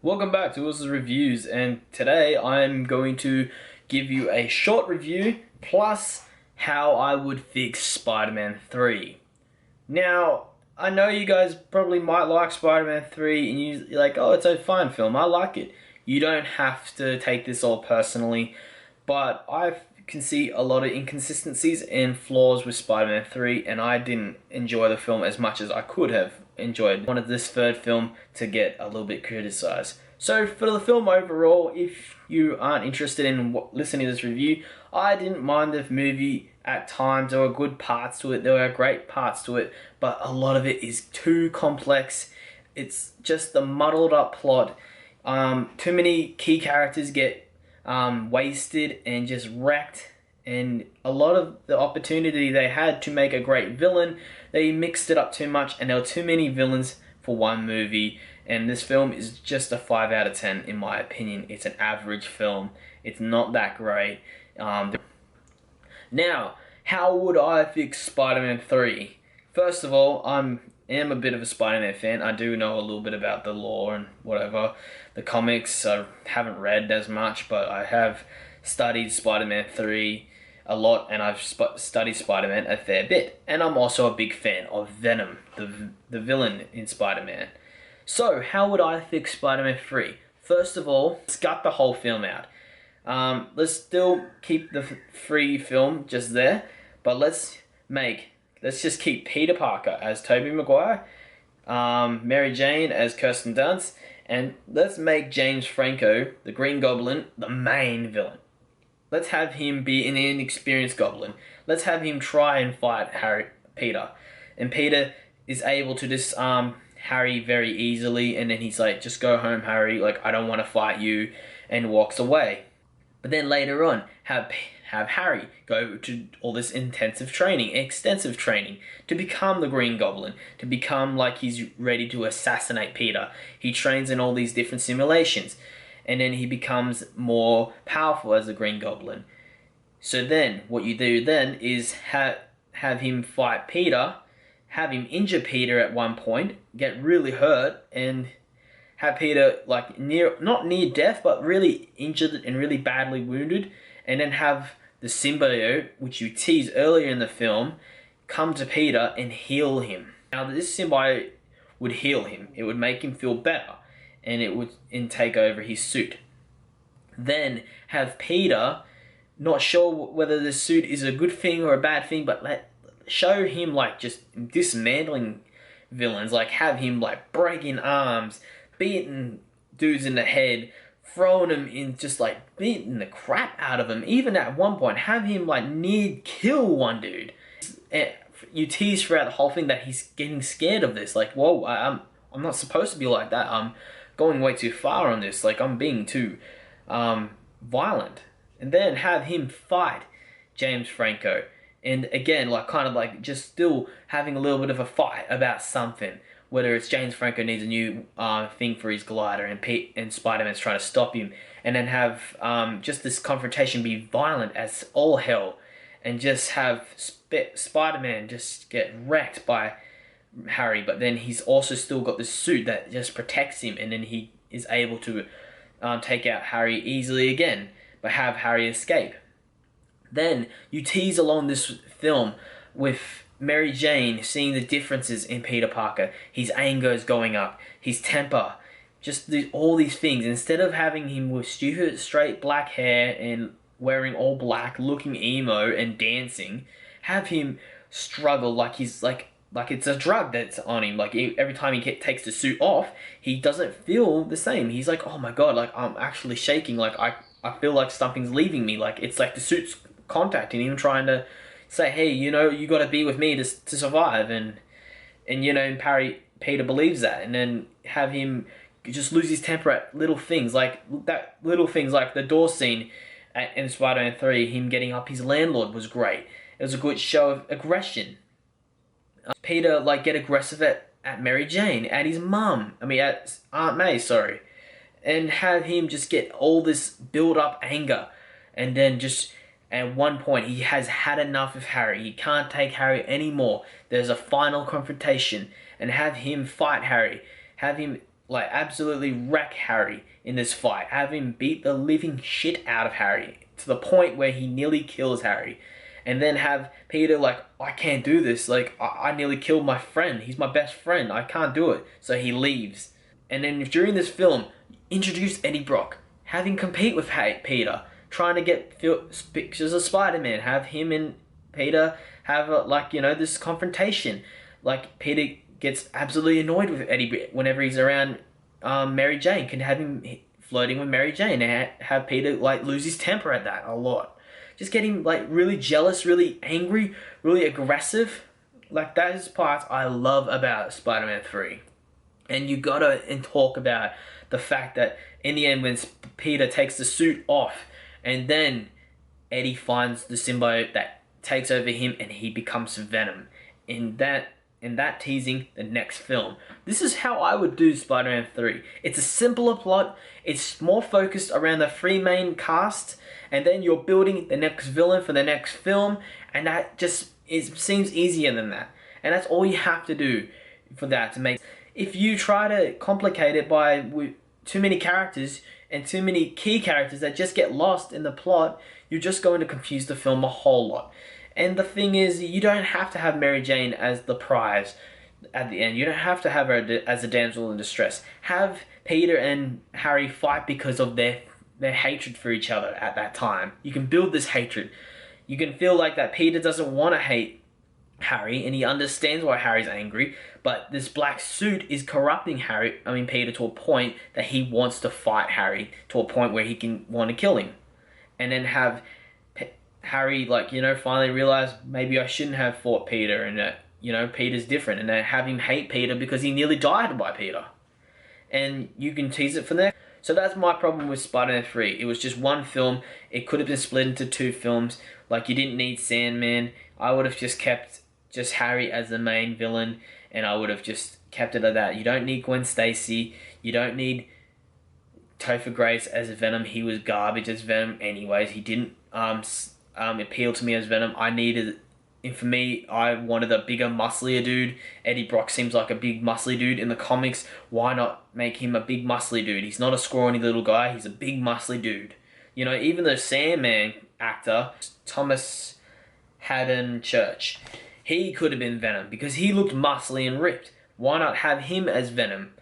Welcome back to Wilson's Reviews, and today I'm going to give you a short review plus how I would fix Spider-Man 3. Now, I know you guys probably might like Spider-Man 3 and you're like, oh, it's a fine film, I like it. You don't have to take this all personally, but I can see a lot of inconsistencies and flaws with Spider-Man 3, and I didn't enjoy the film as much as I could have enjoyed. I wanted this third film to get a little bit criticized. So for the film overall, if you aren't interested in listening to this review, I didn't mind the movie at times. There were good parts to it, there were great parts to it, but a lot of it is too complex. It's just the muddled up plot. Too many key characters get wasted and just wrecked, and a lot of the opportunity they had to make a great villain, they mixed it up too much, and there were too many villains for one movie. And this film is just a 5 out of 10 in my opinion. It's an average film. It's not that great. Now, how would I fix Spider-Man 3? First of all, I am a bit of a Spider-Man fan. I do know a little bit about the lore and whatever. The comics I haven't read as much, but I have studied Spider-Man 3 a lot, and I've studied Spider-Man a fair bit. And I'm also a big fan of Venom, the villain in Spider-Man. So, how would I fix Spider-Man 3? First of all, let's gut the whole film out. Let's still keep the free film just there, but let's just keep Peter Parker as Tobey Maguire, Mary Jane as Kirsten Dunst, and let's make James Franco, the Green Goblin, the main villain. Let's have him be an inexperienced goblin. Let's have him try and fight Peter. And Peter is able to disarm Harry very easily, and then he's like, just go home, Harry, like, I don't want to fight you, and walks away. But then later on, have Harry go to all this extensive training to become the Green Goblin, to become like he's ready to assassinate Peter. He trains in all these different simulations, and then he becomes more powerful as the Green Goblin. So then, what you do then is have him fight Peter, have him injure Peter at one point, get really hurt, and have Peter like not near death, but really injured and really badly wounded, and then have the symbiote, which you tease earlier in the film, come to Peter and heal him. Now this symbiote would heal him. It would make him feel better, and it would take over his suit. Then have Peter, not sure whether the suit is a good thing or a bad thing, but show him like just dismantling villains, like have him like breaking arms, beating dudes in the head, throwing them in, just like beating the crap out of him. Even at one point, have him like near kill one dude. And you tease throughout the whole thing that he's getting scared of this. Like, whoa, I'm not supposed to be like that. I'm going way too far on this. Like, I'm being too violent. And then have him fight James Franco. And again, like kind of like just still having a little bit of a fight about something. Whether it's James Franco needs a new thing for his glider, and Spider-Man's trying to stop him. And then have just this confrontation be violent as all hell. And just have Spider-Man just get wrecked by Harry. But then he's also still got this suit that just protects him. And then he is able to take out Harry easily again. But have Harry escape. Then you tease along this film with Mary Jane seeing the differences in Peter Parker. His anger is going up, his temper, just all these things. Instead of having him with stupid straight black hair and wearing all black, looking emo and dancing, have him struggle like he's like it's a drug that's on him. Like every time he takes the suit off, he doesn't feel the same. He's like, oh my god, like I'm actually shaking. Like I feel like something's leaving me. Like it's like the suit's contacting him, trying to say, hey, you know, you got to be with me to survive. And you know, Peter believes that. And then have him just lose his temper at little things like the door scene in Spider-Man 3. Him getting up his landlord was great. It was a good show of aggression. Peter like get aggressive at Mary Jane, at his mum. At Aunt May, sorry. And have him just get all this build up anger, and then just at one point he has had enough of Harry. He can't take Harry anymore. There's a final confrontation, and have him fight Harry. Have him like absolutely wreck Harry in this fight, have him beat the living shit out of Harry to the point where he nearly kills Harry, and then have Peter like, I can't do this, like I nearly killed my friend, he's my best friend, I can't do it, so he leaves. And then during this film, introduce Eddie Brock, have him compete with Peter, trying to get pictures of Spider-Man, have him and Peter have like, you know, this confrontation. Like Peter gets absolutely annoyed with Eddie whenever he's around Mary Jane, can have him flirting with Mary Jane and have Peter like lose his temper at that a lot. Just get him like really jealous, really angry, really aggressive. Like that is parts I love about Spider-Man 3. And you gotta talk about the fact that in the end when Peter takes the suit off and then Eddie finds the symbiote that takes over him and he becomes Venom. In that teasing the next film. This is how I would do Spider-Man 3. It's a simpler plot, it's more focused around the three main cast, and then you're building the next villain for the next film, and that just seems easier than that. And that's all you have to do for that to make. If you try to complicate it with too many characters and too many key characters that just get lost in the plot, you're just going to confuse the film a whole lot. And the thing is, you don't have to have Mary Jane as the prize at the end. You don't have to have her as a damsel in distress. Have Peter and Harry fight because of their hatred for each other at that time. You can build this hatred. You can feel like that Peter doesn't want to hate Harry and he understands why Harry's angry, but this black suit is corrupting Peter to a point that he wants to fight Harry to a point where he can want to kill him. And then have Harry, like, you know, finally realize maybe I shouldn't have fought Peter and that, you know, Peter's different, and then have him hate Peter because he nearly died by Peter. And you can tease it from there. So that's my problem with Spider-Man 3. It was just one film. It could have been split into two films. Like, you didn't need Sandman. I would have just kept just Harry as the main villain, and I would have just kept it like that. You don't need Gwen Stacy. You don't need Topher Grace as Venom. He was garbage as Venom anyways. He didn't appeal to me as Venom. For me, I wanted a bigger, musclier dude. Eddie Brock seems like a big, muscly dude in the comics. Why not make him a big, muscly dude? He's not a scrawny little guy. He's a big, muscly dude. You know, even the Sandman actor, Thomas Haden Church, he could have been Venom because he looked muscly and ripped. Why not have him as Venom?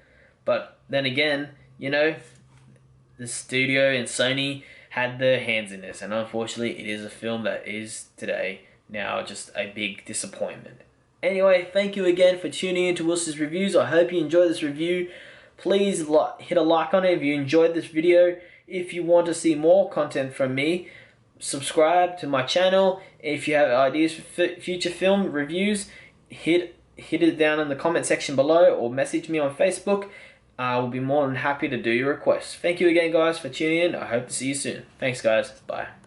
But then again, you know, the studio and Sony had their hands in this, and unfortunately it is a film that is today now just a big disappointment. Anyway, thank you again for tuning in to Wilson's Reviews. I hope you enjoyed this review. Please hit a like on it if you enjoyed this video. If you want to see more content from me, subscribe to my channel. If you have ideas for future film reviews, hit it down in the comment section below or message me on Facebook. I will be more than happy to do your requests. Thank you again, guys, for tuning in. I hope to see you soon. Thanks, guys. Bye.